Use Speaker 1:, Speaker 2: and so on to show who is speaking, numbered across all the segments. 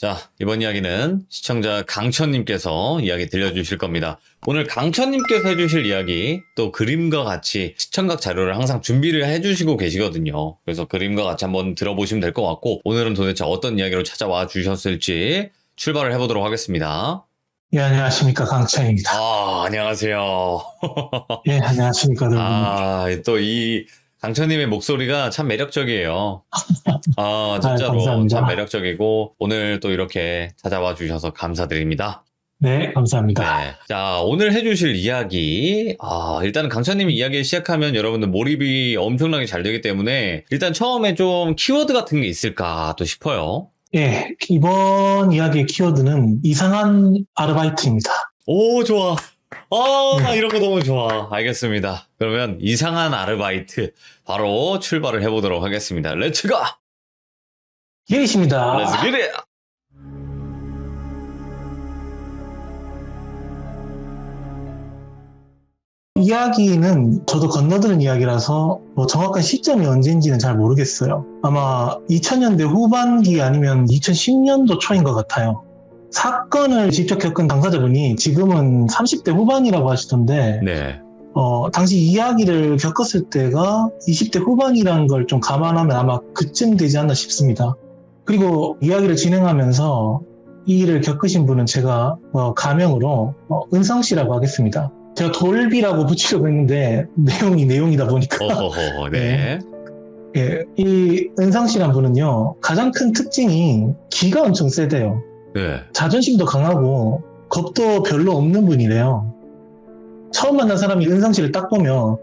Speaker 1: 자, 이번 이야기는 시청자 강천님께서 이야기 들려주실 겁니다. 오늘 강천님께서 해주실 이야기, 또 그림과 같이 시청각 자료를 항상 준비를 해주시고 계시거든요. 그래서 그림과 같이 한번 들어보시면 될 것 같고, 오늘은 도대체 어떤 이야기로 찾아와 주셨을지 출발을 해보도록 하겠습니다.
Speaker 2: 예, 안녕하십니까. 강찬입니다.
Speaker 1: 안녕하세요.
Speaker 2: 예, 안녕하십니까. 여러분.
Speaker 1: 또 이 강천님의 목소리가 참 매력적이에요. 진짜로
Speaker 2: 감사합니다.
Speaker 1: 참 매력적이고, 오늘 또 이렇게 찾아와 주셔서 감사드립니다.
Speaker 2: 네, 감사합니다.
Speaker 1: 네. 자, 오늘 해주실 이야기. 일단은 강천님이 이야기 시작하면 여러분들 몰입이 엄청나게 잘 되기 때문에, 일단 처음에 좀 키워드 같은 게 있을까 또 싶어요.
Speaker 2: 예, 이번 이야기의 키워드는 이상한 아르바이트입니다.
Speaker 1: 오, 좋아. 나 이런 거 너무 좋아. 알겠습니다. 그러면 이상한 아르바이트 바로 출발을 해보도록 하겠습니다. 렛츠 가!
Speaker 2: 예이십니다.
Speaker 1: 렛츠 기릿!
Speaker 2: 이야기는 저도 건너드는 이야기라서 정확한 시점이 언제인지는 잘 모르겠어요. 아마 2000년대 후반기 아니면 2010년도 초인 것 같아요. 사건을 직접 겪은 당사자분이 지금은 30대 후반이라고 하시던데
Speaker 1: 네.
Speaker 2: 당시 이야기를 겪었을 때가 20대 후반이라는 걸 좀 감안하면 아마 그쯤 되지 않나 싶습니다. 그리고 이야기를 진행하면서 이 일을 겪으신 분은 제가 가명으로 은성 씨라고 하겠습니다. 제가 돌비라고 붙이려고 했는데 내용이 내용이다 보니까
Speaker 1: 어허허, 네.
Speaker 2: 예, 이 은성 씨란 분은요, 가장 큰 특징이 기가 엄청 세대요.
Speaker 1: 네.
Speaker 2: 자존심도 강하고 겁도 별로 없는 분이래요. 처음 만난 사람이 은성 씨를 딱 보면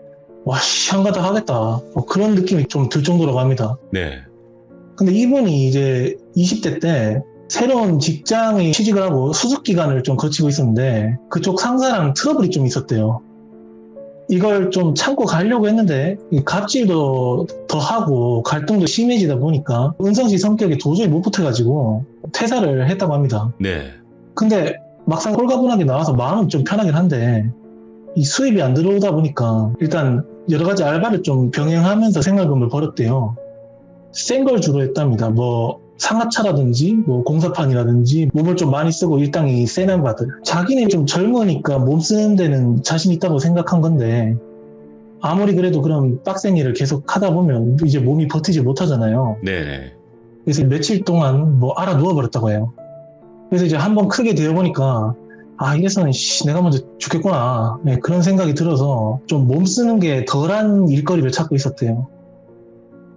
Speaker 2: 와, 한가닥 하겠다, 그런 느낌이 좀 들 정도라고 합니다.
Speaker 1: 네.
Speaker 2: 근데 이분이 이제 20대 때 새로운 직장에 취직을 하고 수습 기간을 좀 거치고 있었는데 그쪽 상사랑 트러블이 좀 있었대요. 이걸 좀 참고 가려고 했는데 갑질도 더 하고 갈등도 심해지다 보니까 은성 씨 성격이 도저히 못 붙어가지고 퇴사를 했다고 합니다.
Speaker 1: 네.
Speaker 2: 근데 막상 홀가분하게 나와서 마음은 좀 편하긴 한데 이 수입이 안 들어오다 보니까 일단 여러 가지 알바를 좀 병행하면서 생활금을 벌었대요. 센 걸 주로 했답니다. 상하차라든지 공사판이라든지 몸을 좀 많이 쓰고 일당이 센 알바들. 자기는 좀 젊으니까 몸 쓰는 데는 자신 있다고 생각한 건데 아무리 그래도 그런 빡센 일을 계속 하다 보면 이제 몸이 버티지 못하잖아요.
Speaker 1: 네네.
Speaker 2: 그래서 며칠 동안 알아 누워버렸다고 해요. 그래서 이제 한번 크게 되어보니까 이래서는 내가 먼저 죽겠구나, 네, 그런 생각이 들어서 좀 몸 쓰는 게 덜한 일거리를 찾고 있었대요.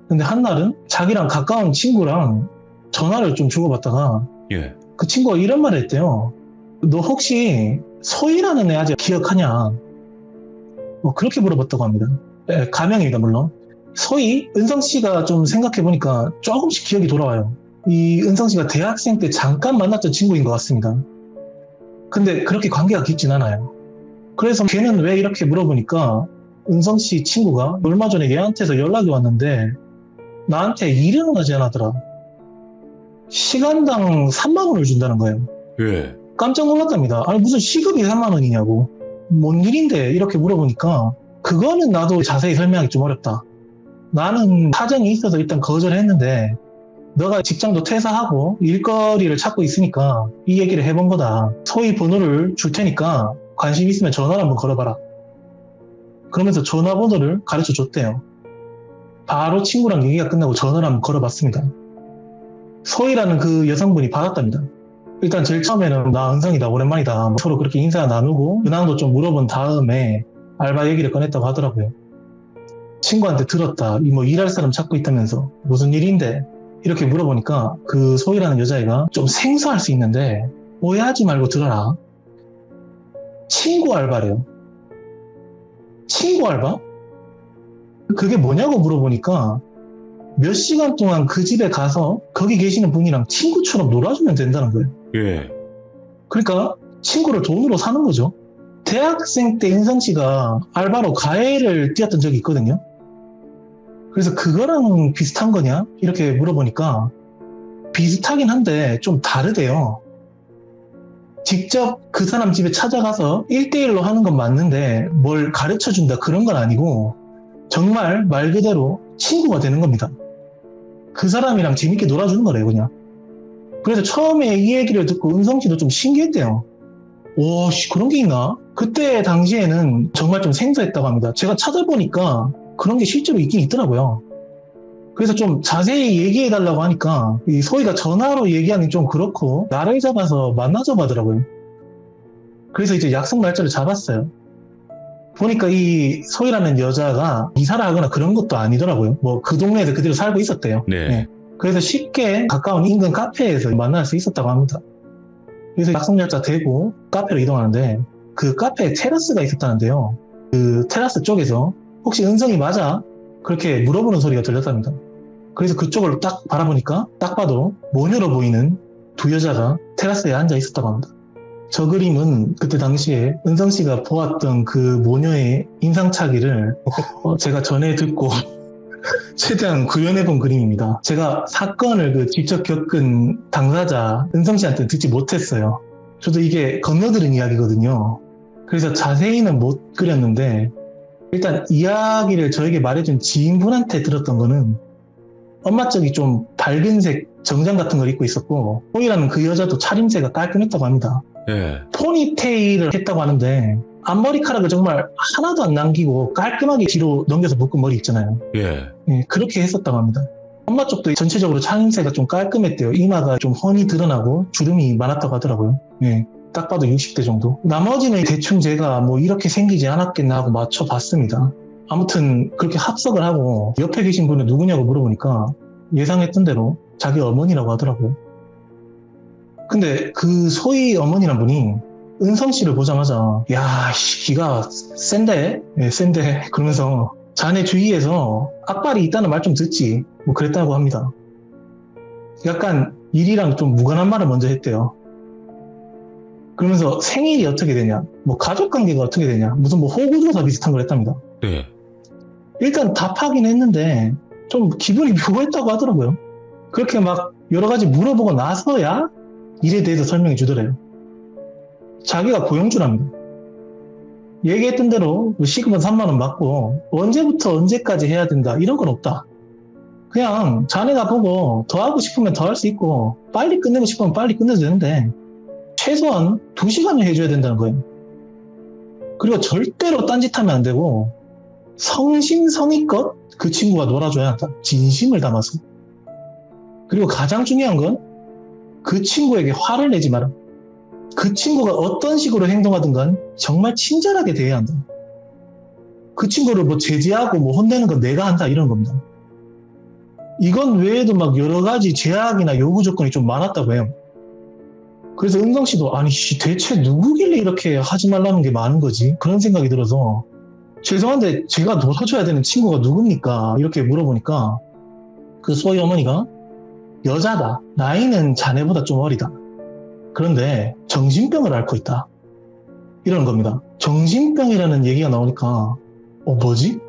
Speaker 2: 근데 한날은 자기랑 가까운 친구랑 전화를 좀 주고받다가
Speaker 1: 예.
Speaker 2: 그 친구가 이런 말을 했대요. 너 혹시 소희라는 애 아직 기억하냐? 그렇게 물어봤다고 합니다. 네, 가명입니다, 물론. 소희? 은성 씨가 좀 생각해보니까 조금씩 기억이 돌아와요. 이 은성 씨가 대학생 때 잠깐 만났던 친구인 것 같습니다. 근데 그렇게 관계가 깊진 않아요. 그래서 걔는 왜 이렇게 물어보니까 은성 씨 친구가 얼마 전에 얘한테서 연락이 왔는데 나한테 일은 하지 않았더라. 시간당 3만 원을 준다는 거예요.
Speaker 1: 예.
Speaker 2: 깜짝 놀랐답니다. 아니 무슨 시급이 3만 원이냐고. 뭔 일인데 이렇게 물어보니까 그거는 나도 자세히 설명하기 좀 어렵다. 나는 사정이 있어서 일단 거절했는데 너가 직장도 퇴사하고 일거리를 찾고 있으니까 이 얘기를 해본 거다. 소희 번호를 줄 테니까 관심 있으면 전화를 한번 걸어봐라. 그러면서 전화번호를 가르쳐 줬대요. 바로 친구랑 얘기가 끝나고 전화를 한번 걸어봤습니다. 소희라는 그 여성분이 받았답니다. 일단 제일 처음에는 나 은성이다, 오랜만이다, 서로 그렇게 인사 나누고 근황도 좀 물어본 다음에 알바 얘기를 꺼냈다고 하더라고요. 친구한테 들었다, 일할 사람 찾고 있다면서 무슨 일인데? 이렇게 물어보니까 그 소희라는 여자애가 좀 생소할 수 있는데 오해하지 말고 들어라. 친구 알바래요. 친구 알바? 그게 뭐냐고 물어보니까 몇 시간 동안 그 집에 가서 거기 계시는 분이랑 친구처럼 놀아주면 된다는 거예요.
Speaker 1: 예.
Speaker 2: 그러니까 친구를 돈으로 사는 거죠. 대학생 때 은성 씨가 알바로 가해를 뛰었던 적이 있거든요. 그래서 그거랑 비슷한 거냐? 이렇게 물어보니까 비슷하긴 한데 좀 다르대요. 직접 그 사람 집에 찾아가서 1대1로 하는 건 맞는데 뭘 가르쳐준다 그런 건 아니고 정말 말 그대로 친구가 되는 겁니다. 그 사람이랑 재밌게 놀아주는 거래요, 그냥. 그래서 처음에 이 얘기를 듣고 은성 씨도 좀 신기했대요. 오, 그런 게 있나? 그때 당시에는 정말 좀 생소했다고 합니다. 제가 찾아보니까 그런 게 실제로 있긴 있더라고요. 그래서 좀 자세히 얘기해달라고 하니까 이 소희가 전화로 얘기하는 좀 그렇고 나를 잡아서 만나자고 하더라고요. 그래서 이제 약속 날짜를 잡았어요. 보니까 이 소희라는 여자가 이사를 하거나 그런 것도 아니더라고요. 뭐 그 동네에서 그대로 살고 있었대요.
Speaker 1: 네.
Speaker 2: 네. 그래서 쉽게 가까운 인근 카페에서 만날 수 있었다고 합니다. 그래서 약속 날짜 되고 카페로 이동하는데 그 카페에 테라스가 있었다는데요. 그 테라스 쪽에서 혹시 은성이 맞아? 그렇게 물어보는 소리가 들렸답니다. 그래서 그쪽을 딱 바라보니까 딱 봐도 모녀로 보이는 두 여자가 테라스에 앉아 있었다고 합니다. 저 그림은 그때 당시에 은성 씨가 보았던 그 모녀의 인상착의를 제가 전에 듣고 최대한 구현해본 그림입니다. 제가 사건을 직접 겪은 당사자 은성 씨한테 듣지 못했어요. 저도 이게 건너들은 이야기거든요. 그래서 자세히는 못 그렸는데 일단 이야기를 저에게 말해준 지인분한테 들었던 거는 엄마 쪽이 좀 밝은색 정장 같은 걸 입고 있었고 호이라는 그 여자도 차림새가 깔끔했다고 합니다.
Speaker 1: 예.
Speaker 2: 포니테일을 했다고 하는데 앞머리카락을 정말 하나도 안 남기고 깔끔하게 뒤로 넘겨서 묶은 머리 있잖아요.
Speaker 1: 예.
Speaker 2: 예, 그렇게 했었다고 합니다. 엄마 쪽도 전체적으로 차림새가 좀 깔끔했대요. 이마가 좀 훤히 드러나고 주름이 많았다고 하더라고요. 예, 딱 봐도 60대 정도. 나머지는 대충 제가 뭐 이렇게 생기지 않았겠나 하고 맞춰봤습니다. 아무튼 그렇게 합석을 하고 옆에 계신 분은 누구냐고 물어보니까 예상했던 대로 자기 어머니라고 하더라고요. 근데 그 소희 어머니란 분이 은성 씨를 보자마자 야, 기가 센데? 예, 센데 그러면서 자네 주위에서 악발이 있다는 말 좀 듣지 뭐 그랬다고 합니다. 약간 일이랑 좀 무관한 말을 먼저 했대요. 그러면서 생일이 어떻게 되냐, 뭐 가족관계가 어떻게 되냐, 무슨 뭐 호구조사 비슷한 걸 했답니다.
Speaker 1: 네.
Speaker 2: 일단 답하긴 했는데 좀 기분이 묘했다고 하더라고요. 그렇게 막 여러 가지 물어보고 나서야 일에 대해서 설명해 주더래요. 자기가 고용주랍니다. 얘기했던 대로 시급은 3만 원 받고 언제부터 언제까지 해야 된다 이런 건 없다. 그냥 자네가 보고 더 하고 싶으면 더 할 수 있고 빨리 끝내고 싶으면 빨리 끝내도 되는데 최소한 2시간을 해줘야 된다는 거예요. 그리고 절대로 딴짓하면 안 되고 성심성의껏 그 친구가 놀아줘야 한다. 진심을 담아서. 그리고 가장 중요한 건 그 친구에게 화를 내지 마라. 그 친구가 어떤 식으로 행동하든 간 정말 친절하게 대해야 한다. 그 친구를 뭐 제지하고 뭐 혼내는 건 내가 한다 이런 겁니다. 이건 외에도 막 여러 가지 제약이나 요구 조건이 좀 많았다고 해요. 그래서 은성 씨도 아니 대체 누구길래 이렇게 하지 말라는 게 많은 거지? 그런 생각이 들어서 죄송한데 제가 놀아줘야 되는 친구가 누굽니까? 이렇게 물어보니까 그 소희 어머니가 여자다. 나이는 자네보다 좀 어리다. 그런데 정신병을 앓고 있다. 이러는 겁니다. 정신병이라는 얘기가 나오니까 뭐지?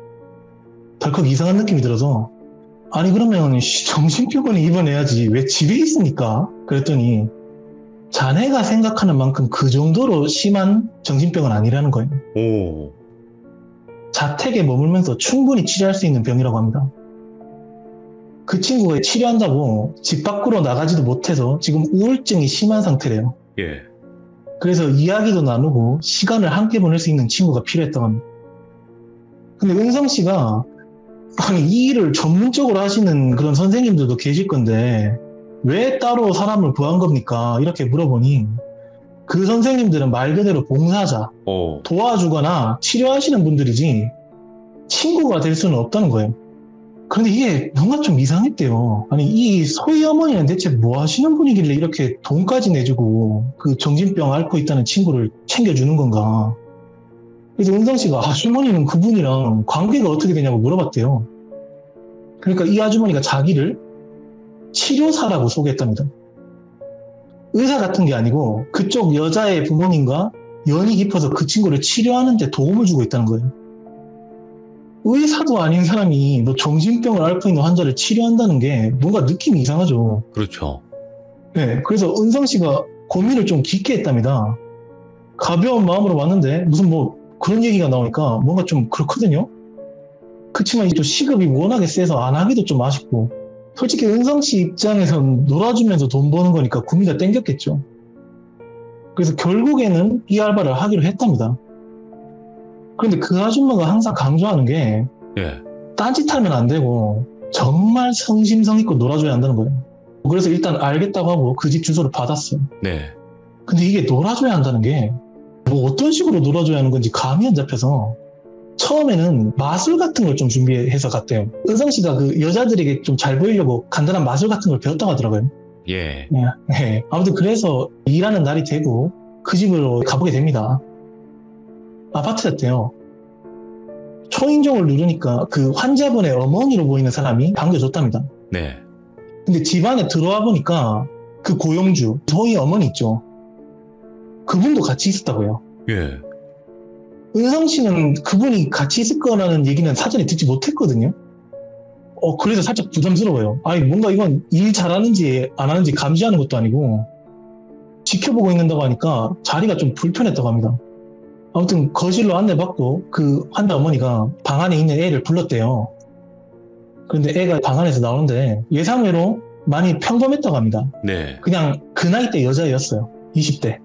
Speaker 2: 덜컥 이상한 느낌이 들어서 아니 그러면 정신병원에 입원해야지 왜 집에 있습니까? 그랬더니 자네가 생각하는 만큼 그 정도로 심한 정신병은 아니라는 거예요.
Speaker 1: 오.
Speaker 2: 자택에 머물면서 충분히 치료할 수 있는 병이라고 합니다. 그 친구가 치료한다고 집 밖으로 나가지도 못해서 지금 우울증이 심한 상태래요.
Speaker 1: 예.
Speaker 2: 그래서 이야기도 나누고 시간을 함께 보낼 수 있는 친구가 필요했다고 합니다. 근데 은성 씨가 아니 이 일을 전문적으로 하시는 그런 선생님들도 계실 건데 왜 따로 사람을 구한 겁니까? 이렇게 물어보니 그 선생님들은 말 그대로 봉사자, 도와주거나 치료하시는 분들이지 친구가 될 수는 없다는 거예요. 그런데 이게 뭔가 좀 이상했대요. 아니 이 소희 어머니는 대체 뭐 하시는 분이길래 이렇게 돈까지 내주고 그 정신병 앓고 있다는 친구를 챙겨주는 건가. 그래서 은성 씨가 아주머니는 그분이랑 관계가 어떻게 되냐고 물어봤대요. 그러니까 이 아주머니가 자기를 치료사라고 소개했답니다. 의사 같은 게 아니고 그쪽 여자의 부모님과 연이 깊어서 그 친구를 치료하는 데 도움을 주고 있다는 거예요. 의사도 아닌 사람이 뭐 정신병을 앓고 있는 환자를 치료한다는 게 뭔가 느낌이 이상하죠.
Speaker 1: 그렇죠.
Speaker 2: 네, 그래서 은성 씨가 고민을 좀 깊게 했답니다. 가벼운 마음으로 왔는데 무슨 뭐 그런 얘기가 나오니까 뭔가 좀 그렇거든요. 그치만 또 시급이 워낙에 세서 안 하기도 좀 아쉽고 솔직히 은성 씨 입장에선 놀아주면서 돈 버는 거니까 구미가 땡겼겠죠. 그래서 결국에는 이 알바를 하기로 했답니다. 그런데 그 아줌마가 항상 강조하는 게
Speaker 1: 예.
Speaker 2: 딴짓하면 안 되고 정말 성심성의껏 놀아줘야 한다는 거예요. 그래서 일단 알겠다고 하고 그 집 주소를 받았어요.
Speaker 1: 네.
Speaker 2: 근데 이게 놀아줘야 한다는 게 뭐 어떤 식으로 놀아줘야 하는 건지 감이 안 잡혀서 처음에는 마술 같은 걸 좀 준비해서 갔대요. 은성 씨가 그 여자들에게 좀 잘 보이려고 간단한 마술 같은 걸 배웠다고 하더라고요.
Speaker 1: 예.
Speaker 2: 네. 아무튼 그래서 일하는 날이 되고 그 집으로 가보게 됩니다. 아파트였대요. 초인종을 누르니까 그 환자분의 어머니로 보이는 사람이 반겨줬답니다.
Speaker 1: 네.
Speaker 2: 근데 집 안에 들어와 보니까 그 고용주, 소희 어머니 있죠. 그분도 같이 있었다고요.
Speaker 1: 예.
Speaker 2: 은성 씨는 그분이 같이 있을 거라는 얘기는 사전에 듣지 못했거든요. 그래서 살짝 부담스러워요. 아니, 뭔가 이건 일 잘하는지 안 하는지 감시하는 것도 아니고 지켜보고 있는다고 하니까 자리가 좀 불편했다고 합니다. 아무튼 거실로 안내받고 그 환자 어머니가 방 안에 있는 애를 불렀대요. 그런데 애가 방 안에서 나오는데 예상외로 많이 평범했다고 합니다.
Speaker 1: 네.
Speaker 2: 그냥 그 나이 때 여자였어요. 20대.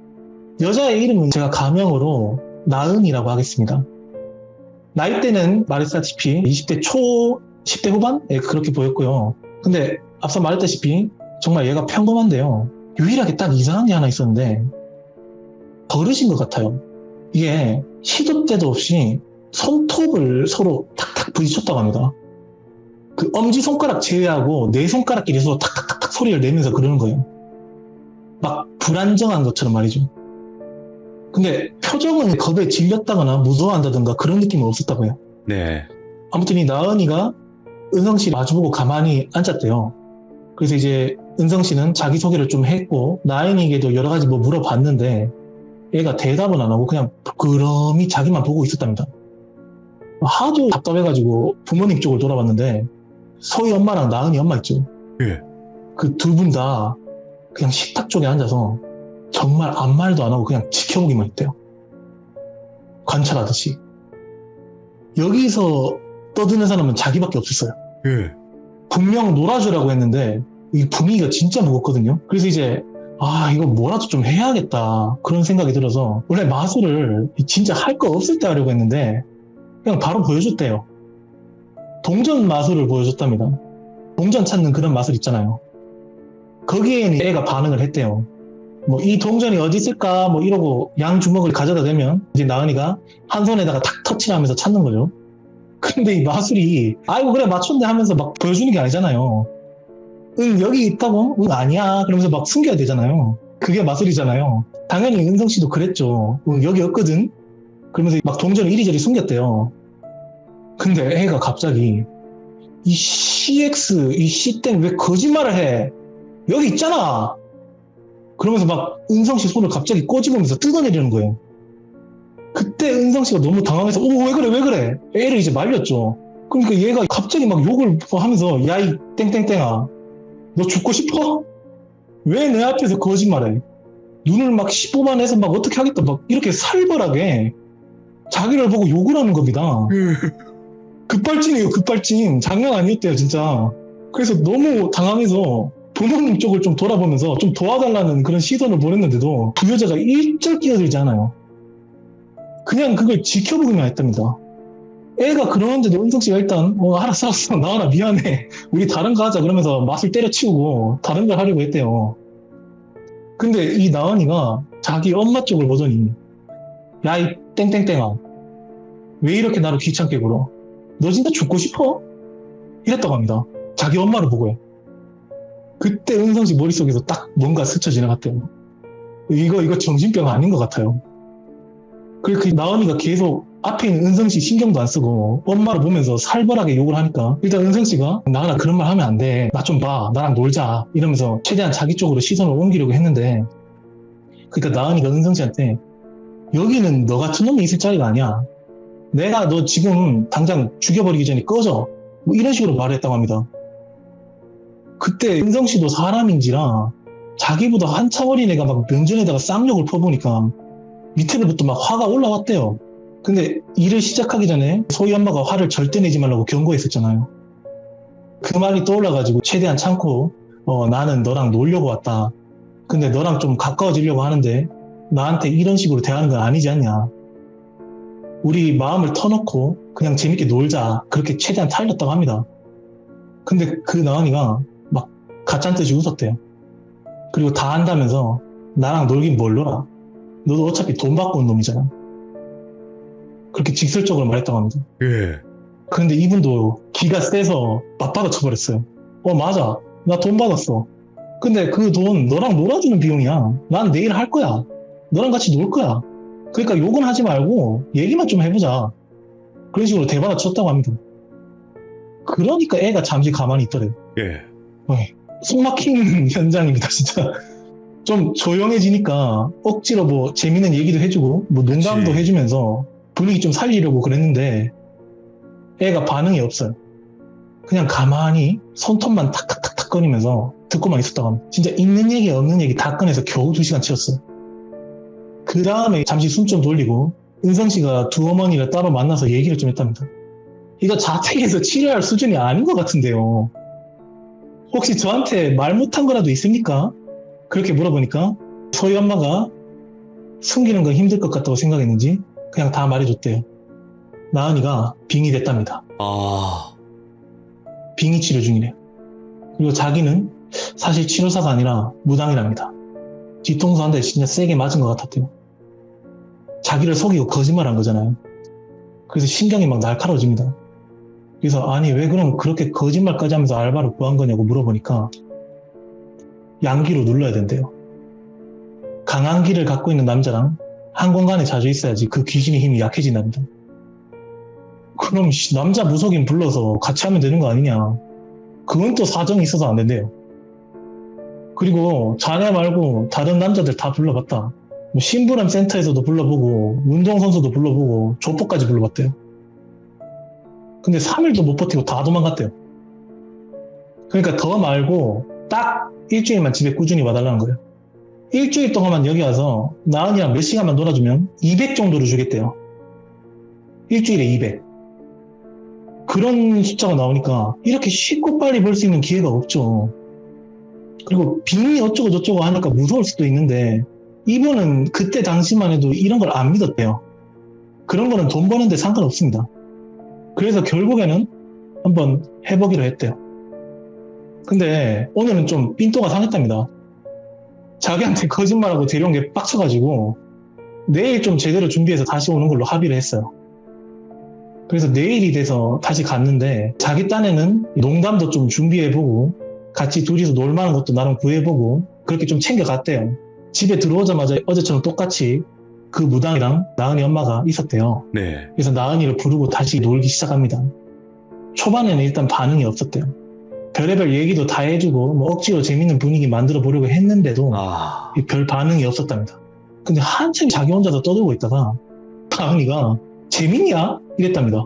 Speaker 2: 여자의 이름은 제가 가명으로 나은이라고 하겠습니다. 나이대는 말했다시피 20대 초, 10대 후반? 예, 그렇게 보였고요. 근데 앞서 말했다시피 정말 얘가 평범한데요. 유일하게 딱 이상한 게 하나 있었는데 버릇인 것 같아요. 이게 시도 때도 없이 손톱을 서로 탁탁 부딪혔다고 합니다. 그 엄지손가락 제외하고 네 손가락끼리 서로 탁탁탁탁 소리를 내면서 그러는 거예요. 막 불안정한 것처럼 말이죠. 근데 표정은 겁에 질렸다거나 무서워한다든가 그런 느낌은 없었다고 해요.
Speaker 1: 네.
Speaker 2: 아무튼 이 나은이가 은성 씨 마주보고 가만히 앉았대요. 그래서 이제 은성 씨는 자기소개를 좀 했고 나은이에게도 여러 가지 뭐 물어봤는데 얘가 대답은 안 하고 그냥 부끄러움이 자기만 보고 있었답니다. 하도 답답해가지고 부모님 쪽을 돌아봤는데 소희 엄마랑 나은이 엄마 있죠.
Speaker 1: 예.
Speaker 2: 그 두 분 다 그냥 식탁 쪽에 앉아서 정말 아무 말도 안 하고 그냥 지켜보기만 했대요. 관찰하듯이. 여기서 떠드는 사람은 자기밖에 없었어요.
Speaker 1: 예.
Speaker 2: 분명 놀아주라고 했는데 이 분위기가 진짜 무겁거든요. 그래서 이제 이거 뭐라도 좀 해야겠다 그런 생각이 들어서 원래 마술을 진짜 할 거 없을 때 하려고 했는데 그냥 바로 보여줬대요. 동전 마술을 보여줬답니다. 동전 찾는 그런 마술 있잖아요. 거기에는 애가 반응을 했대요. 뭐 이 동전이 어디 있을까 뭐 이러고 양 주먹을 가져다 대면 이제 나은이가 한 손에다가 탁 터치를 하면서 찾는 거죠. 근데 이 마술이 아이고 그래 맞췄네 하면서 막 보여주는 게 아니잖아요. 응 여기 있다고? 응 아니야 그러면서 막 숨겨야 되잖아요. 그게 마술이잖아요. 당연히 은성 씨도 그랬죠. 응 여기 없거든 그러면서 막 동전을 이리저리 숨겼대요. 근데 애가 갑자기 이 CX 이 C땡 왜 거짓말을 해 여기 있잖아 그러면서 막 은성 씨 손을 갑자기 꼬집으면서 뜯어내려는 거예요. 그때 은성 씨가 너무 당황해서 왜 그래 왜 그래 애를 이제 말렸죠. 그러니까 얘가 갑자기 막 욕을 하면서 야 이 땡땡땡아 너 죽고 싶어? 왜 내 앞에서 거짓말해? 눈을 막 시뽑아내서 막 어떻게 하겠다 막 이렇게 살벌하게 자기를 보고 욕을 하는 겁니다. 급발진이에요 급발진. 장난 아니었대요 진짜. 그래서 너무 당황해서 부모님 쪽을 좀 돌아보면서 좀 도와달라는 그런 시선을 보냈는데도 두 여자가 일절 끼어들지 않아요. 그냥 그걸 지켜보기만 했답니다. 애가 그러는데도 은성 씨가 일단 알았어 나와라 미안해 우리 다른 거 하자 그러면서 맛을 때려치우고 다른 걸 하려고 했대요. 근데 이 나은이가 자기 엄마 쪽을 보더니 야 이 땡땡땡아 왜 이렇게 나를 귀찮게 굴어 너 진짜 죽고 싶어? 이랬다고 합니다. 자기 엄마를 보고요. 그때 은성 씨 머릿속에서 딱 뭔가 스쳐 지나갔대요. 이거 정신병 아닌 것 같아요. 그리고 그 나은이가 계속 앞에 있는 은성 씨 신경도 안 쓰고 엄마를 보면서 살벌하게 욕을 하니까 일단 은성 씨가 나은아 그런 말 하면 안 돼. 나 좀 봐. 나랑 놀자. 이러면서 최대한 자기 쪽으로 시선을 옮기려고 했는데 그러니까 나은이가 은성 씨한테 여기는 너 같은 놈이 있을 자리가 아니야. 내가 너 지금 당장 죽여버리기 전에 꺼져. 뭐 이런 식으로 말을 했다고 합니다. 그때 은성 씨도 사람인지라 자기보다 한참 어린 애가 막 면전에다가 쌍욕을 퍼보니까 밑에로부터 막 화가 올라왔대요. 근데 일을 시작하기 전에 소희 엄마가 화를 절대 내지 말라고 경고했었잖아요. 그 말이 떠올라가지고 최대한 참고 나는 너랑 놀려고 왔다. 근데 너랑 좀 가까워지려고 하는데 나한테 이런 식으로 대하는 건 아니지 않냐. 우리 마음을 터놓고 그냥 재밌게 놀자. 그렇게 최대한 타일렀다고 합니다. 근데 그 나은이가 막 가짠듯이 웃었대요. 그리고 다 한다면서 나랑 놀긴 뭘 놀아. 너도 어차피 돈 받고 온 놈이잖아. 그렇게 직설적으로 말했다고 합니다.
Speaker 1: 예.
Speaker 2: 그런데 이분도 기가 세서 맞받아 쳐버렸어요. 맞아. 나 돈 받았어. 근데 그 돈 너랑 놀아주는 비용이야. 난 내일 할 거야. 너랑 같이 놀 거야. 그러니까 욕은 하지 말고 얘기만 좀 해보자. 그런 식으로 대받아 쳤다고 합니다. 그러니까 애가 잠시 가만히 있더래요.
Speaker 1: 예.
Speaker 2: 숨 막히는 현장입니다, 진짜. 좀 조용해지니까 억지로 뭐 재밌는 얘기도 해주고 뭐 농담도
Speaker 1: 그치.
Speaker 2: 해주면서 분위기 좀 살리려고 그랬는데 애가 반응이 없어요. 그냥 가만히 손톱만 탁탁탁탁 거리면서 듣고만 있었다고 합니다. 진짜 있는 얘기 없는 얘기 다 꺼내서 겨우 2시간 치웠어요. 그 다음에 잠시 숨 좀 돌리고 은성 씨가 두 어머니를 따로 만나서 얘기를 좀 했답니다. 이거 자택에서 치료할 수준이 아닌 것 같은데요. 혹시 저한테 말 못한 거라도 있습니까? 그렇게 물어보니까 소희 엄마가 숨기는 건 힘들 것 같다고 생각했는지 그냥 다 말해줬대요. 나은이가 빙이 됐답니다.
Speaker 1: 아.
Speaker 2: 빙의 치료 중이래요. 그리고 자기는 사실 치료사가 아니라 무당이랍니다. 뒤통수 한 대 진짜 세게 맞은 것 같았대요. 자기를 속이고 거짓말한 거잖아요. 그래서 신경이 막 날카로워집니다. 그래서 아니 왜 그럼 그렇게 거짓말까지 하면서 알바를 구한 거냐고 물어보니까 양기로 눌러야 된대요. 강한 기를 갖고 있는 남자랑 한 공간에 자주 있어야지 그 귀신의 힘이 약해진답니다. 그럼 남자 무속인 불러서 같이 하면 되는 거 아니냐. 그건 또 사정이 있어서 안 된대요. 그리고 자네 말고 다른 남자들 다 불러봤다. 뭐 심부름 센터에서도 불러보고 운동선수도 불러보고 조폭까지 불러봤대요. 근데 3일도 못 버티고 다 도망갔대요. 그러니까 더 말고 딱 일주일만 집에 꾸준히 와달라는 거예요. 일주일 동안만 여기 와서 나은이랑 몇 시간만 놀아주면 200 정도로 주겠대요. 일주일에 200. 그런 숫자가 나오니까 이렇게 쉽고 빨리 벌 수 있는 기회가 없죠. 그리고 빙이 어쩌고 저쩌고 하니까 무서울 수도 있는데 이분은 그때 당시만 해도 이런 걸 안 믿었대요. 그런 거는 돈 버는데 상관없습니다. 그래서 결국에는 한번 해보기로 했대요. 근데 오늘은 좀 삔또가 상했답니다. 자기한테 거짓말하고 데려온 게 빡쳐가지고 내일 좀 제대로 준비해서 다시 오는 걸로 합의를 했어요. 그래서 내일이 돼서 다시 갔는데 자기 딴에는 농담도 좀 준비해보고 같이 둘이서 놀만한 것도 나름 구해보고 그렇게 좀 챙겨갔대요. 집에 들어오자마자 어제처럼 똑같이 그 무당이랑 나은이 엄마가 있었대요.
Speaker 1: 네.
Speaker 2: 그래서 나은이를 부르고 다시 놀기 시작합니다. 초반에는 일단 반응이 없었대요. 별의별 얘기도 다 해주고 뭐 억지로 재밌는 분위기 만들어 보려고 했는데도
Speaker 1: 아.
Speaker 2: 별 반응이 없었답니다. 근데 한참 자기 혼자서 떠들고 있다가 나은이가 재밌냐? 이랬답니다.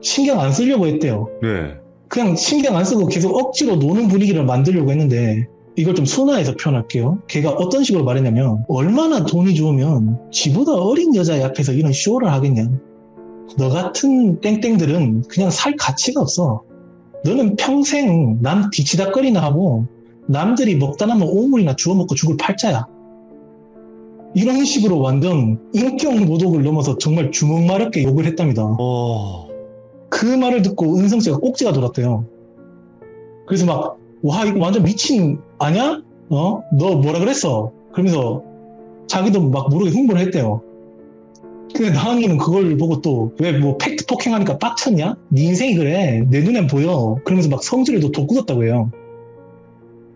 Speaker 2: 신경 안 쓰려고 했대요.
Speaker 1: 네.
Speaker 2: 그냥 신경 안 쓰고 계속 억지로 노는 분위기를 만들려고 했는데 이걸 좀 순화해서 표현할게요. 걔가 어떤 식으로 말했냐면 얼마나 돈이 좋으면 지보다 어린 여자 앞에서 이런 쇼를 하겠냐. 너 같은 땡땡들은 그냥 살 가치가 없어. 너는 평생 남 뒤치다거리나 하고 남들이 먹다 남은 오물이나 주워 먹고 죽을 팔자야. 이런 식으로 완전 인격 모독을 넘어서 정말 주먹마렵게 욕을 했답니다. 그 말을 듣고 은성 씨가 꼭지가 돌았대요. 그래서 막, 와, 이거 완전 미친 아냐? 너 뭐라 그랬어? 그러면서 자기도 막 모르게 흥분을 했대요. 근데 나은이는 그걸 보고 또 왜 뭐 팩트 폭행하니까 빡쳤냐? 네 인생이 그래. 내 눈엔 보여. 그러면서 막 성질을 또 돋구었다고 해요.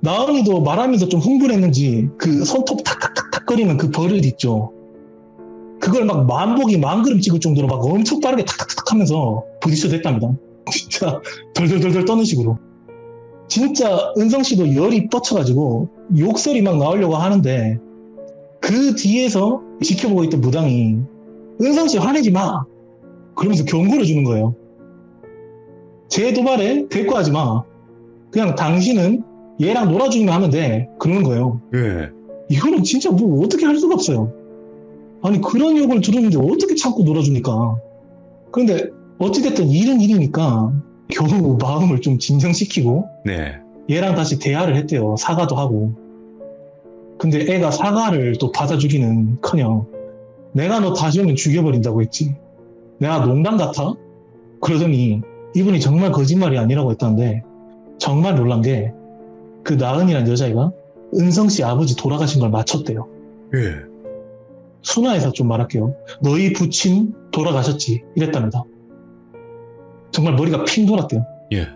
Speaker 2: 나은이도 말하면서 좀 흥분했는지 그 손톱 탁탁탁탁 거리는 그 버릇 있죠. 그걸 막 만보기 만그름 찍을 정도로 막 엄청 빠르게 탁탁탁 하면서 부딪혀도 했답니다. 진짜 덜덜덜덜 떠는 식으로. 진짜 은성 씨도 열이 뻗쳐가지고 욕설이 막 나오려고 하는데 그 뒤에서 지켜보고 있던 무당이 은성 씨 화내지 마! 그러면서 경고를 주는 거예요. 제 도발에 대꾸하지 마. 그냥 당신은 얘랑 놀아주기만 하면 돼. 그러는 거예요.
Speaker 1: 예.
Speaker 2: 이거는 진짜 뭐 어떻게 할 수가 없어요. 아니 그런 욕을 들었는데 어떻게 참고 놀아주니까. 그런데 어찌됐든 일은 일이니까 겨우 마음을 좀 진정시키고
Speaker 1: 네.
Speaker 2: 얘랑 다시 대화를 했대요. 사과도 하고. 근데 애가 사과를 또 받아주기는커녕 내가 너 다시 오면 죽여버린다고 했지. 내가 농담 같아? 그러더니 이분이 정말 거짓말이 아니라고 했다는데 정말 놀란 게 그 나은이라는 여자애가 은성 씨 아버지 돌아가신 걸 맞췄대요.
Speaker 1: 예.
Speaker 2: 순화해서 좀 말할게요. 너희 부친 돌아가셨지 이랬답니다. 정말 머리가 핑 돌았대요.
Speaker 1: 예.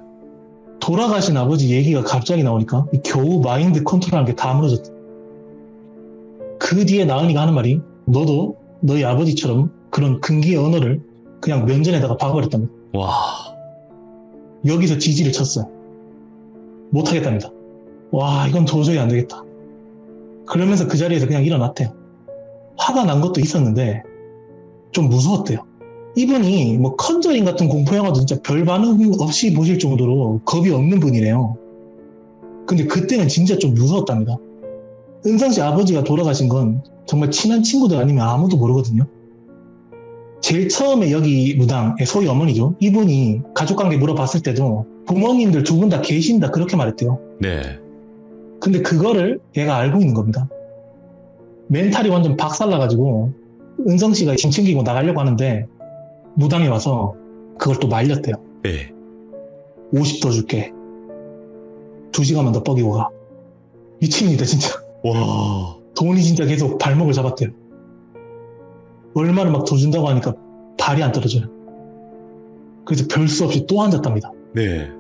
Speaker 2: 돌아가신 아버지 얘기가 갑자기 나오니까 겨우 마인드 컨트롤하는 게 다 무너졌대. 그 뒤에 나은이가 하는 말이 너도 너희 아버지처럼 그런 금기의 언어를 그냥 면전에다가 박아버렸답니다.
Speaker 1: 와.
Speaker 2: 여기서 지지를 쳤어요. 못하겠답니다. 와, 이건 도저히 안 되겠다. 그러면서 그 자리에서 그냥 일어났대요. 화가 난 것도 있었는데 좀 무서웠대요. 이분이 뭐 컨저링 같은 공포영화도 진짜 별 반응 없이 보실 정도로 겁이 없는 분이래요. 근데 그때는 진짜 좀 무서웠답니다. 은성 씨 아버지가 돌아가신 건 정말 친한 친구들 아니면 아무도 모르거든요. 제일 처음에 여기 무당, 소위 어머니죠. 이분이 가족관계 물어봤을 때도 부모님들 두 분 다 계신다 그렇게 말했대요.
Speaker 1: 네.
Speaker 2: 근데 그거를 얘가 알고 있는 겁니다. 멘탈이 완전 박살나가지고 은성 씨가 짐 챙기고 나가려고 하는데 무당이 와서 그걸 또 말렸대요.
Speaker 1: 네.
Speaker 2: 50 더 줄게. 2시간만 더 뻐기고 가. 미칩니다 진짜.
Speaker 1: 와.
Speaker 2: 돈이 진짜 계속 발목을 잡았대요. 얼마를 막 더 준다고 하니까 발이 안 떨어져요. 그래서 별 수 없이 또 앉았답니다.
Speaker 1: 네.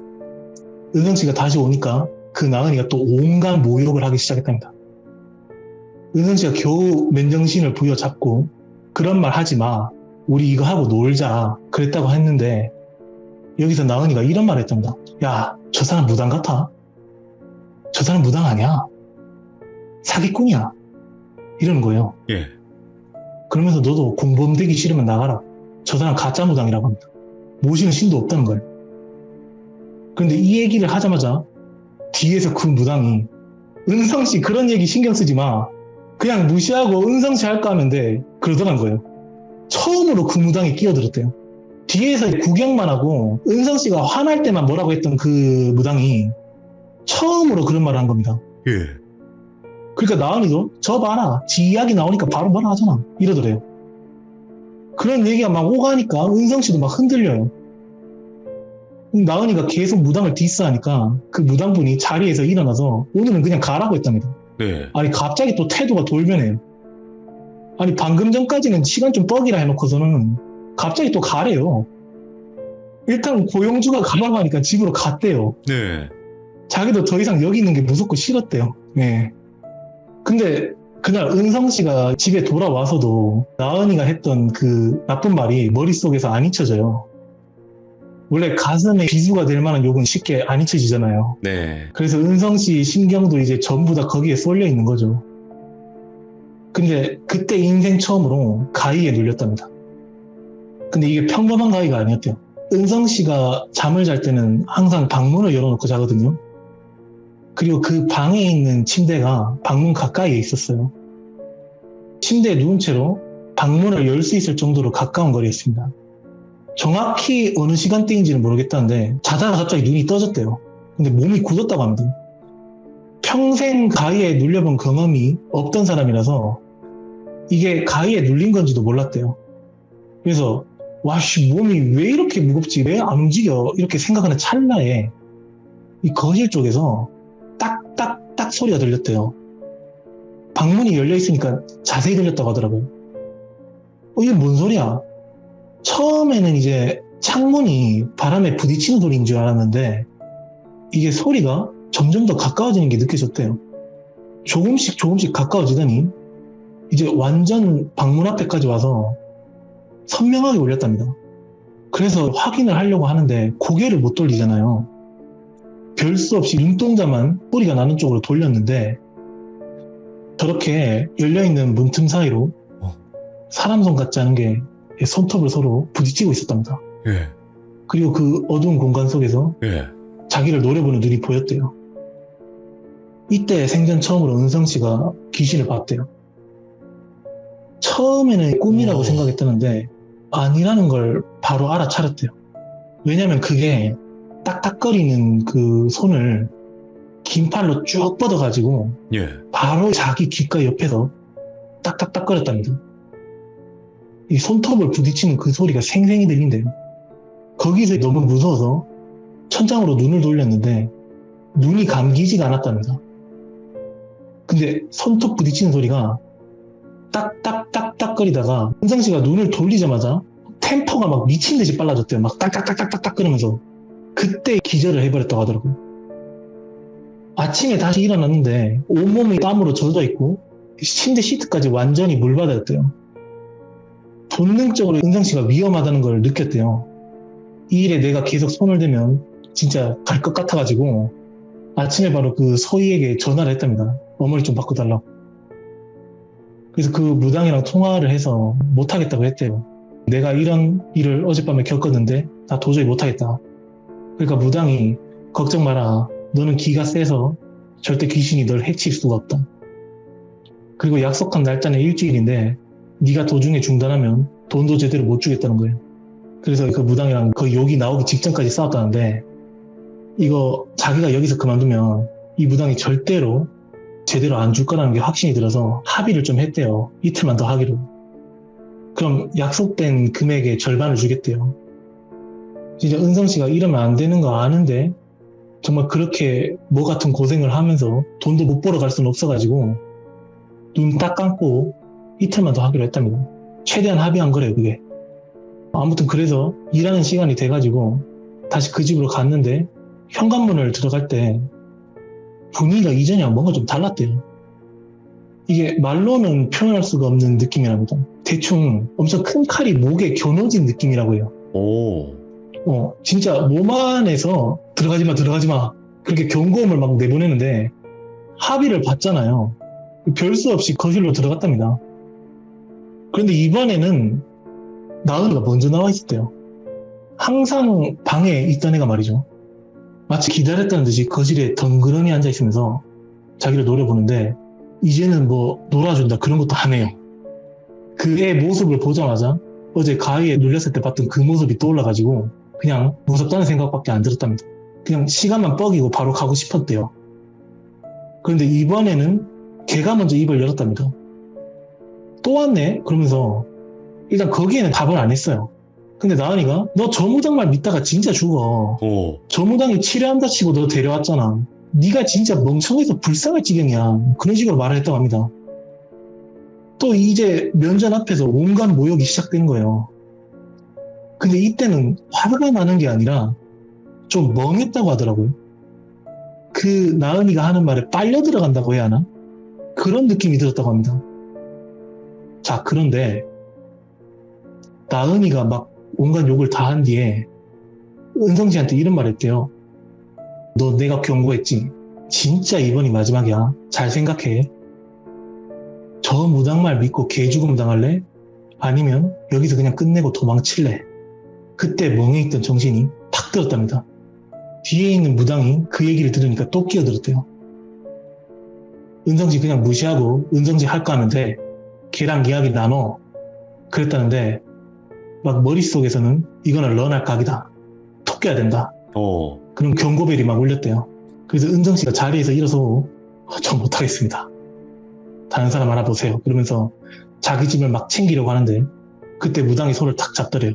Speaker 2: 은성 씨가 다시 오니까 그 나은이가 또 온갖 모욕을 하기 시작했답니다. 은성 씨가 겨우 맨정신을 부여잡고 그런 말 하지 마. 우리 이거 하고 놀자. 그랬다고 했는데 여기서 나은이가 이런 말을 했답니다. 야, 저 사람 무당 같아? 저 사람 무당 아니야. 사기꾼이야. 이러는 거예요.
Speaker 1: 예.
Speaker 2: 그러면서 너도 공범 되기 싫으면 나가라. 저 사람 가짜 무당이라고 합니다. 모시는 신도 없다는 거예요. 그런데 이 얘기를 하자마자 뒤에서 그 무당이 은성씨 그런 얘기 신경 쓰지 마. 그냥 무시하고 은성씨 할까 하면 돼. 그러더란 거예요. 처음으로 그 무당이 끼어들었대요. 뒤에서 구경만 하고 은성씨가 화날 때만 뭐라고 했던 그 무당이 처음으로 그런 말을 한 겁니다.
Speaker 1: 예.
Speaker 2: 그러니까 나은이도 저 봐라. 지 이야기 나오니까 바로 뭐라 하잖아. 이러더래요. 그런 얘기가 막 오가니까 은성씨도 막 흔들려요. 나은이가 계속 무당을 디스하니까 그 무당분이 자리에서 일어나서 오늘은 그냥 가라고 했답니다.
Speaker 1: 네.
Speaker 2: 아니 갑자기 또 태도가 돌변해요. 아니 방금 전까지는 시간 좀 뻑이라 해놓고서는 갑자기 또 가래요. 일단 고용주가 가라고 하니까 집으로 갔대요.
Speaker 1: 네.
Speaker 2: 자기도 더 이상 여기 있는 게 무섭고 싫었대요. 네. 근데 그날 은성 씨가 집에 돌아와서도 나은이가 했던 그 나쁜 말이 머릿속에서 안 잊혀져요. 원래 가슴에 비수가 될 만한 욕은 쉽게 안 잊혀지잖아요.
Speaker 1: 네.
Speaker 2: 그래서 은성 씨 심경도 이제 전부 다 거기에 쏠려 있는 거죠. 근데 그때 인생 처음으로 가위에 눌렸답니다. 근데 이게 평범한 가위가 아니었대요. 은성 씨가 잠을 잘 때는 항상 방문을 열어놓고 자거든요. 그리고 그 방에 있는 침대가 방문 가까이에 있었어요. 침대에 누운 채로 방문을 열 수 있을 정도로 가까운 거리였습니다. 정확히 어느 시간대인지는 모르겠다는데 자다가 갑자기 눈이 떠졌대요. 근데 몸이 굳었다고 합니다. 평생 가위에 눌려본 경험이 없던 사람이라서 이게 가위에 눌린 건지도 몰랐대요. 그래서 와씨 몸이 왜 이렇게 무겁지? 왜 안 움직여? 이렇게 생각하는 찰나에 이 거실 쪽에서 딱딱딱 소리가 들렸대요. 방문이 열려있으니까 자세히 들렸다고 하더라고요. 이게 뭔 소리야? 처음에는 이제 창문이 바람에 부딪히는 소리인 줄 알았는데 이게 소리가 점점 더 가까워지는 게 느껴졌대요. 조금씩 가까워지더니 이제 완전 방문 앞에까지 와서 선명하게 울렸답니다. 그래서 확인을 하려고 하는데 고개를 못 돌리잖아요. 별 수 없이 눈동자만 소리가 나는 쪽으로 돌렸는데 저렇게 열려있는 문틈 사이로 사람 손 같지 않은 게 손톱을 서로 부딪히고 있었답니다.
Speaker 1: 예.
Speaker 2: 그리고 그 어두운 공간 속에서
Speaker 1: 예.
Speaker 2: 자기를 노려보는 눈이 보였대요. 이때 생전 처음으로 은성씨가 귀신을 봤대요. 처음에는 꿈이라고 생각했다는데 아니라는 걸 바로 알아차렸대요. 왜냐면 그게 딱딱거리는 그 손을 긴 팔로 쭉 뻗어가지고
Speaker 1: 예.
Speaker 2: 바로 자기 귓가 옆에서 딱딱딱거렸답니다. 이 손톱을 부딪히는 그 소리가 생생히 들린대요. 거기서 너무 무서워서 천장으로 눈을 돌렸는데 눈이 감기지가 않았답니다. 근데 손톱 부딪히는 소리가 딱딱딱딱거리다가 은성 씨가 눈을 돌리자마자 템포가 막 미친 듯이 빨라졌대요. 막 딱딱딱딱딱 그러면서 그때 기절을 해버렸다고 하더라고요. 아침에 다시 일어났는데 온몸이 땀으로 젖어 있고 침대 시트까지 완전히 물바다였대요. 본능적으로 은성 씨가 위험하다는 걸 느꼈대요. 이 일에 내가 계속 손을 대면 진짜 갈 것 같아가지고 아침에 바로 그 소희에게 전화를 했답니다. 어머니 좀 바꿔달라고. 그래서 그 무당이랑 통화를 해서 못하겠다고 했대요. 내가 이런 일을 어젯밤에 겪었는데 나 도저히 못하겠다. 그러니까 무당이 걱정 마라. 너는 기가 세서 절대 귀신이 널 해칠 수가 없다. 그리고 약속한 날짜는 일주일인데 네가 도중에 중단하면 돈도 제대로 못 주겠다는 거예요. 그래서 그 무당이랑 그 욕이 나오기 직전까지 싸웠다는데 이거 자기가 여기서 그만두면 이 무당이 절대로 제대로 안 줄 거라는 게 확신이 들어서 합의를 좀 했대요. 이틀만 더 하기로. 그럼 약속된 금액의 절반을 주겠대요. 진짜 은성 씨가 이러면 안 되는 거 아는데 정말 그렇게 뭐 같은 고생을 하면서 돈도 못 벌어 갈 수는 없어가지고 눈 딱 감고 이틀만 더 하기로 했답니다. 최대한 합의한 거래요, 그게. 아무튼 그래서 일하는 시간이 돼가지고 다시 그 집으로 갔는데 현관문을 들어갈 때 분위기가 이전이랑 뭔가 좀 달랐대요. 이게 말로는 표현할 수가 없는 느낌이랍니다. 대충 엄청 큰 칼이 목에 겨눠진 느낌이라고 해요.
Speaker 1: 오.
Speaker 2: 진짜 몸 안에서 들어가지 마. 그렇게 경고음을 막 내보내는데 합의를 봤잖아요. 별수 없이 거실로 들어갔답니다. 그런데 이번에는 나은이가 먼저 나와 있었대요. 항상 방에 있던 애가 말이죠. 마치 기다렸다는 듯이 거실에 덩그러니 앉아있으면서 자기를 노려보는데 이제는 뭐 놀아준다 그런 것도 안 해요. 그 애 모습을 보자마자 어제 가위에 눌렸을 때 봤던 그 모습이 떠올라가지고 그냥 무섭다는 생각밖에 안 들었답니다. 그냥 시간만 뻐기고 바로 가고 싶었대요. 그런데 이번에는 걔가 먼저 입을 열었답니다. 또 왔네? 그러면서 일단 거기에는 답을 안 했어요. 근데 나은이가 너 저 무당 말 믿다가 진짜 죽어.
Speaker 1: 오.
Speaker 2: 저 무당이 치료한다 치고 너 데려왔잖아. 네가 진짜 멍청해서 불쌍할 지경이야. 그런 식으로 말을 했다고 합니다. 또 이제 면전 앞에서 온갖 모욕이 시작된 거예요. 근데 이때는 화가 나는 게 아니라 좀 멍했다고 하더라고요. 그 나은이가 하는 말에 빨려 들어간다고 해야 하나? 그런 느낌이 들었다고 합니다. 자, 그런데 나은이가 막 온갖 욕을 다 한 뒤에 은성씨한테 이런 말 했대요. 너 내가 경고했지? 진짜 이번이 마지막이야. 잘 생각해. 저 무당말 믿고 개죽음 당할래? 아니면 여기서 그냥 끝내고 도망칠래? 그때 멍해있던 정신이 탁 들었답니다. 뒤에 있는 무당이 그 얘기를 들으니까 또 끼어들었대요. 은성씨 그냥 무시하고 은성씨 할 거 하면 돼. 걔랑 이야기 나눠. 그랬다는데 막 머릿속에서는 이거는 런할 각이다. 톡 깨야 된다.
Speaker 1: 오.
Speaker 2: 그럼 경고벨이 막 울렸대요. 그래서 은정씨가 자리에서 일어서고 저 못하겠습니다. 다른 사람 알아보세요. 그러면서 자기 집을 막 챙기려고 하는데 그때 무당이 손을 탁 잡더래요.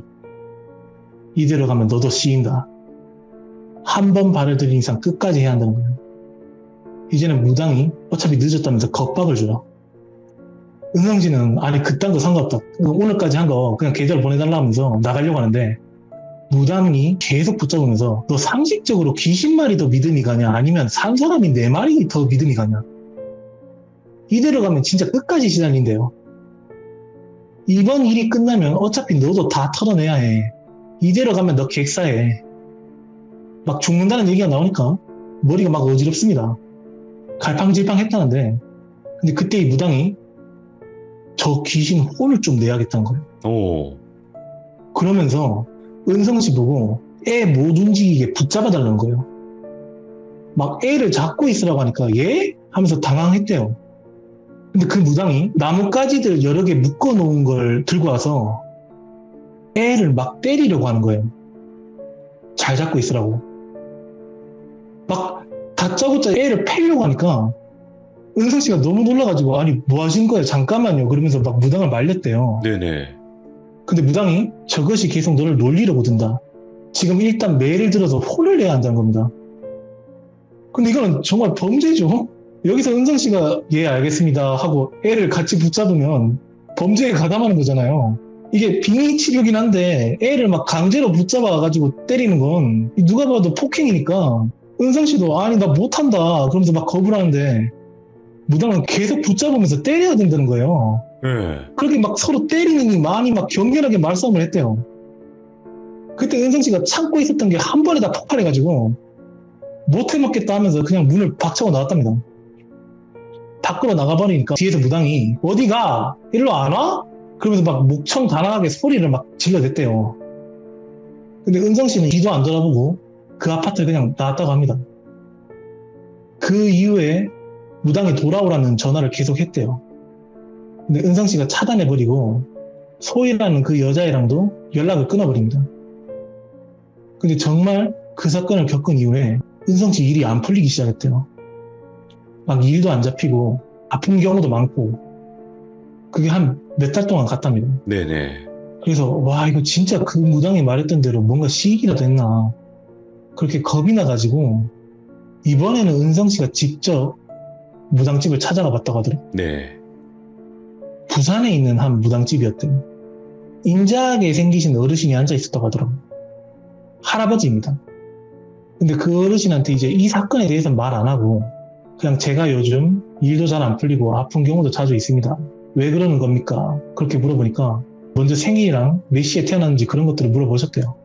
Speaker 2: 이대로 가면 너도 씌인다. 한 번 발을 들인 이상 끝까지 해야 한다는 거예요. 이제는 무당이 어차피 늦었다면서 겁박을 줘요. 은성씨는 아니 그딴 거 상관없다. 오늘까지 한 거 그냥 계좌로 보내달라 하면서 나가려고 하는데 무당이 계속 붙잡으면서 너 상식적으로 귀신 말이 더 믿음이 가냐 아니면 산 사람이 내 말이 더 믿음이 가냐. 이대로 가면 진짜 끝까지 시달린대요. 이번 일이 끝나면 어차피 너도 다 털어내야 해. 이대로 가면 너 객사해. 막 죽는다는 얘기가 나오니까 머리가 막 어지럽습니다. 갈팡질팡 했다는데 근데 그때 이 무당이 저 귀신 혼을 좀 내야겠다는 거예요.
Speaker 1: 오.
Speaker 2: 그러면서 은성씨 보고 애 못 움직이게 붙잡아달라는 거예요. 막 애를 잡고 있으라고 하니까 예? 하면서 당황했대요. 근데 그 무당이 나뭇가지들 여러 개 묶어놓은 걸 들고 와서 애를 막 때리려고 하는 거예요. 잘 잡고 있으라고. 다짜고짜 애를 패려고 하니까 은성 씨가 너무 놀라가지고 아니 뭐 하신 거예요? 잠깐만요. 그러면서 막 무당을 말렸대요.
Speaker 1: 네네.
Speaker 2: 근데 무당이 저것이 계속 너를 놀리려고 든다. 지금 일단 매를 들어서 혼을 내야 한다는 겁니다. 근데 이거는 정말 범죄죠. 여기서 은성 씨가 예 알겠습니다 하고 애를 같이 붙잡으면 범죄에 가담하는 거잖아요. 이게 비밀치료긴 한데 애를 막 강제로 붙잡아가지고 때리는 건 누가 봐도 폭행이니까 은성 씨도 아니 나 못한다 그러면서 막 겁을 하는데 무당은 계속 붙잡으면서 때려야 된다는 거예요.
Speaker 1: 네.
Speaker 2: 그렇게 막 서로 때리느니 많이 막 격렬하게 말싸움을 했대요. 그때 은성 씨가 참고 있었던 게 한 번에 다 폭발해가지고 못 해먹겠다 하면서 그냥 문을 박차고 나왔답니다. 밖으로 나가버리니까 뒤에서 무당이 어디가? 일로 안 와? 그러면서 막 목청단합하게 소리를 막 질러댔대요. 근데 은성 씨는 뒤도 안 돌아보고 그 아파트를 그냥 나왔다고 합니다. 그 이후에 무당이 돌아오라는 전화를 계속 했대요. 근데 은성 씨가 차단해버리고 소희라는 그 여자애랑도 연락을 끊어버립니다. 근데 정말 그 사건을 겪은 이후에 은성 씨 일이 안 풀리기 시작했대요. 막 일도 안 잡히고 아픈 경우도 많고 그게 한 몇 달 동안 갔답니다.
Speaker 1: 네네.
Speaker 2: 그래서 와 이거 진짜 그 무당이 말했던 대로 뭔가 시익이라도 했나 그렇게 겁이 나가지고 이번에는 은성 씨가 직접 무당집을 찾아가 봤다고 하더라고요.
Speaker 1: 네.
Speaker 2: 부산에 있는 한 무당집이었대요. 인자하게 생기신 어르신이 앉아 있었다고 하더라고요. 할아버지입니다. 근데 그 어르신한테 이제 이 사건에 대해서 말 안 하고 그냥 제가 요즘 일도 잘 안 풀리고 아픈 경우도 자주 있습니다. 왜 그러는 겁니까? 그렇게 물어보니까 먼저 생일이랑 몇 시에 태어났는지 그런 것들을 물어보셨대요.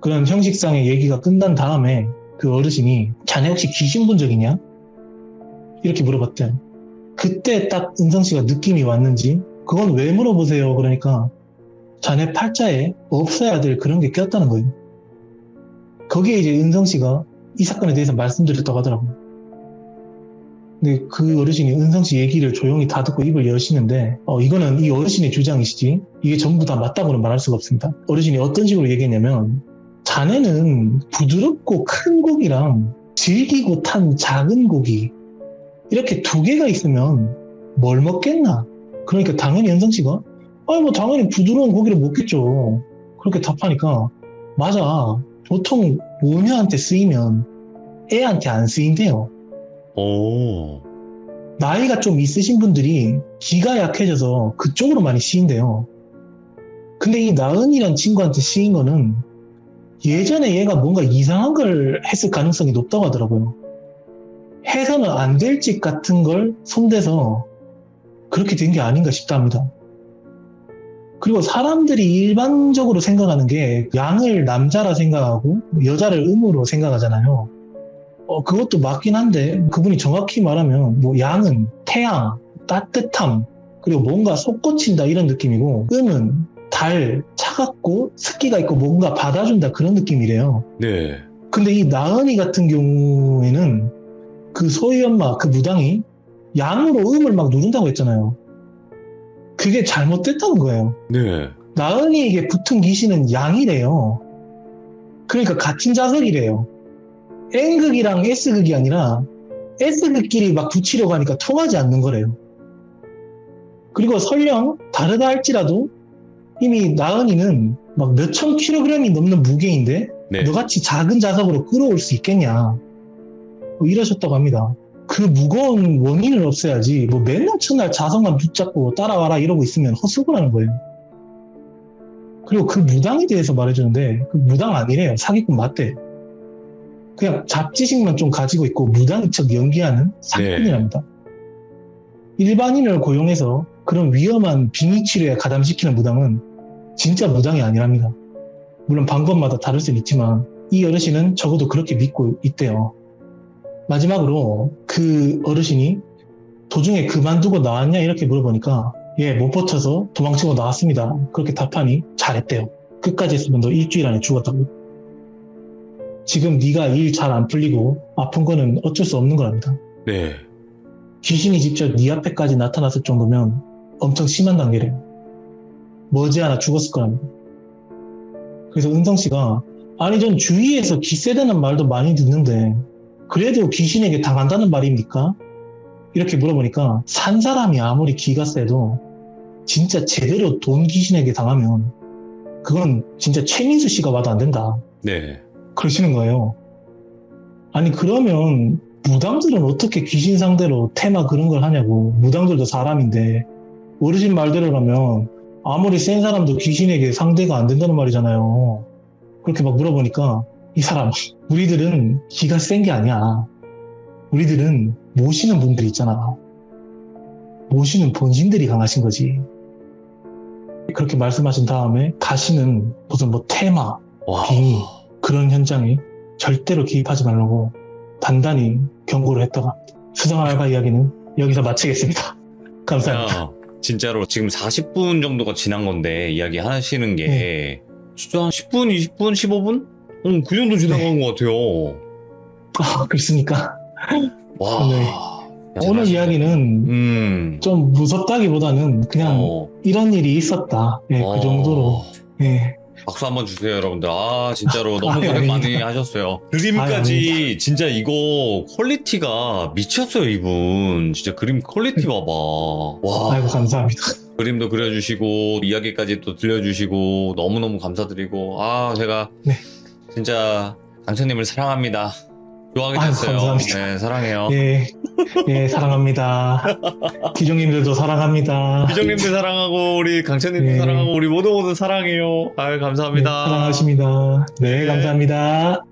Speaker 2: 그런 형식상의 얘기가 끝난 다음에 그 어르신이 자네 혹시 귀신 본 적 있냐? 이렇게 물어봤대요. 그때 딱 은성 씨가 느낌이 왔는지 그건 왜 물어보세요? 그러니까 자네 팔자에 없어야 될 그런 게 꼈다는 거예요. 거기에 이제 은성 씨가 이 사건에 대해서 말씀드렸다고 하더라고요. 근데 그 어르신이 은성 씨 얘기를 조용히 다 듣고 입을 여시는데 이거는 이 어르신의 주장이시지 이게 전부 다 맞다고는 말할 수가 없습니다. 어르신이 어떤 식으로 얘기했냐면 자네는 부드럽고 큰 고기랑 질기고 탄 작은 고기 이렇게 두 개가 있으면 뭘 먹겠나? 그러니까 당연히 은성 씨가 뭐 당연히 부드러운 고기를 먹겠죠. 그렇게 답하니까 맞아. 보통 모녀한테 쓰이면 애한테 안 쓰인대요.
Speaker 1: 오.
Speaker 2: 나이가 좀 있으신 분들이 기가 약해져서 그쪽으로 많이 쓰인대요. 근데 이 나은이란 친구한테 쓰인 거는 예전에 얘가 뭔가 이상한 걸 했을 가능성이 높다고 하더라고요. 해서는 안 될 짓 같은 걸 손대서 그렇게 된 게 아닌가 싶다 합니다. 그리고 사람들이 일반적으로 생각하는 게 양을 남자라 생각하고 여자를 음으로 생각하잖아요. 그것도 맞긴 한데 그분이 정확히 말하면 뭐 양은 태양, 따뜻함, 그리고 뭔가 솟구친다 이런 느낌이고 음은 달, 차갑고 습기가 있고 뭔가 받아준다 그런 느낌이래요.
Speaker 1: 네.
Speaker 2: 근데 이 나은이 같은 경우에는 그 소희 엄마, 그 무당이 양으로 음을 막 누른다고 했잖아요. 그게 잘못됐다는 거예요.
Speaker 1: 네.
Speaker 2: 나은이에게 붙은 귀신은 양이래요. 그러니까 같은 자석이래요. N극이랑 S극이 아니라 S극끼리 막 붙이려고 하니까 통하지 않는 거래요. 그리고 설령 다르다 할지라도 이미 나은이는 막 몇천 킬로그램이 넘는 무게인데
Speaker 1: 네.
Speaker 2: 너같이 작은 자석으로 끌어올 수 있겠냐 뭐 이러셨다고 합니다. 그 무거운 원인을 없애야지 뭐 맨날 첫날 자석만 붙잡고 따라와라 이러고 있으면 헛수고라는 거예요. 그리고 그 무당에 대해서 말해주는데 그 무당 아니래요. 사기꾼 맞대. 그냥 잡지식만 좀 가지고 있고 무당인 척 연기하는 사기꾼이랍니다. 일반인을 고용해서 그런 위험한 빙의 치료에 가담시키는 무당은 진짜 무당이 아니랍니다. 물론 방법마다 다를 수는 있지만 이 어르신은 적어도 그렇게 믿고 있대요. 마지막으로 그 어르신이 도중에 그만두고 나왔냐 이렇게 물어보니까 예, 못 버텨서 도망치고 나왔습니다. 그렇게 답하니 잘했대요. 끝까지 했으면 너 일주일 안에 죽었다고. 지금 네가 일 잘 안 풀리고 아픈 거는 어쩔 수 없는 거랍니다.
Speaker 1: 네.
Speaker 2: 귀신이 직접 네 앞에까지 나타났을 정도면 엄청 심한 단계래요. 머지않아 죽었을 거랍니다. 그래서 은성 씨가 아니 전 주위에서 기세다는 말도 많이 듣는데 그래도 귀신에게 당한다는 말입니까? 이렇게 물어보니까 산 사람이 아무리 기가 세도 진짜 제대로 돈 귀신에게 당하면 그건 진짜 최민수 씨가 와도 안 된다.
Speaker 1: 네.
Speaker 2: 그러시는 거예요. 아니 그러면 무당들은 어떻게 귀신 상대로 테마 그런 걸 하냐고. 무당들도 사람인데 어르신 말대로라면 아무리 센 사람도 귀신에게 상대가 안 된다는 말이잖아요. 그렇게 막 물어보니까 이 사람, 우리들은 기가 센 게 아니야. 우리들은 모시는 분들 있잖아. 모시는 본신들이 강하신 거지. 그렇게 말씀하신 다음에 다시는 무슨 뭐 테마,
Speaker 1: 와.
Speaker 2: 빙의 그런 현장에 절대로 기입하지 말라고 단단히 경고를 했다가 수상 알바 이야기는 여기서 마치겠습니다. 감사합니다.
Speaker 1: 야, 진짜로 지금 40분 정도가 지난 건데 이야기 하시는 게 진짜 한 10분, 20분, 15분? 그 정도 지나간 것 같아요.
Speaker 2: 아, 그렇습니까?
Speaker 1: 와.
Speaker 2: 네. 오늘 이야기는 좀 무섭다기보다는 그냥 이런 일이 있었다. 예, 그 정도로. 예.
Speaker 1: 박수 한번 주세요, 여러분들. 아, 진짜로 너무
Speaker 2: 아니,
Speaker 1: 고생 많이
Speaker 2: 아닙니다.
Speaker 1: 하셨어요. 그림까지
Speaker 2: 아닙니다.
Speaker 1: 진짜 이거 퀄리티가 미쳤어요, 이분. 진짜 그림 퀄리티 봐봐. 와.
Speaker 2: 아이고, 감사합니다.
Speaker 1: 그림도 그려주시고 이야기까지 또 들려주시고 너무너무 감사드리고 제가
Speaker 2: 네.
Speaker 1: 진짜 강천님을 사랑합니다. 좋아하게
Speaker 2: 아이고,
Speaker 1: 됐어요.
Speaker 2: 감사합니다.
Speaker 1: 네, 사랑해요.
Speaker 2: 예, 예, 사랑합니다. 기종님들도 사랑합니다.
Speaker 1: 비정님도 사랑하고 우리 강천님도
Speaker 2: 네.
Speaker 1: 사랑하고 우리 모두 사랑해요. 아유,
Speaker 2: 네,
Speaker 1: 감사합니다.
Speaker 2: 사랑하십니다. 네,
Speaker 1: 네.
Speaker 2: 감사합니다.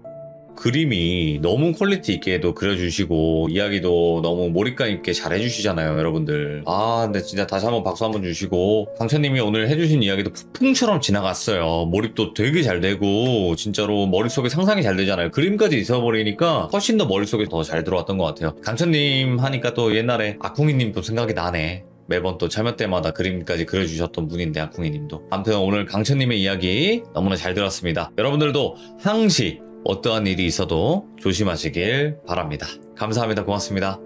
Speaker 1: 그림이 너무 퀄리티 있게도 그려주시고 이야기도 너무 몰입감 있게 잘 해주시잖아요, 여러분들. 근데 진짜 다시 한번 박수 한번 주시고 강천님이 오늘 해주신 이야기도 폭풍처럼 지나갔어요. 몰입도 되게 잘 되고 진짜로 머릿속에 상상이 잘 되잖아요. 그림까지 있어버리니까 훨씬 더 머릿속에 더 잘 들어왔던 것 같아요. 강천님 하니까 또 옛날에 아쿵이님 또 생각이 나네. 매번 또 참여 때마다 그림까지 그려주셨던 분인데 아쿵이님도. 아무튼 오늘 강천님의 이야기 너무나 잘 들었습니다. 여러분들도 항시 어떠한 일이 있어도 조심하시길 바랍니다. 감사합니다. 고맙습니다.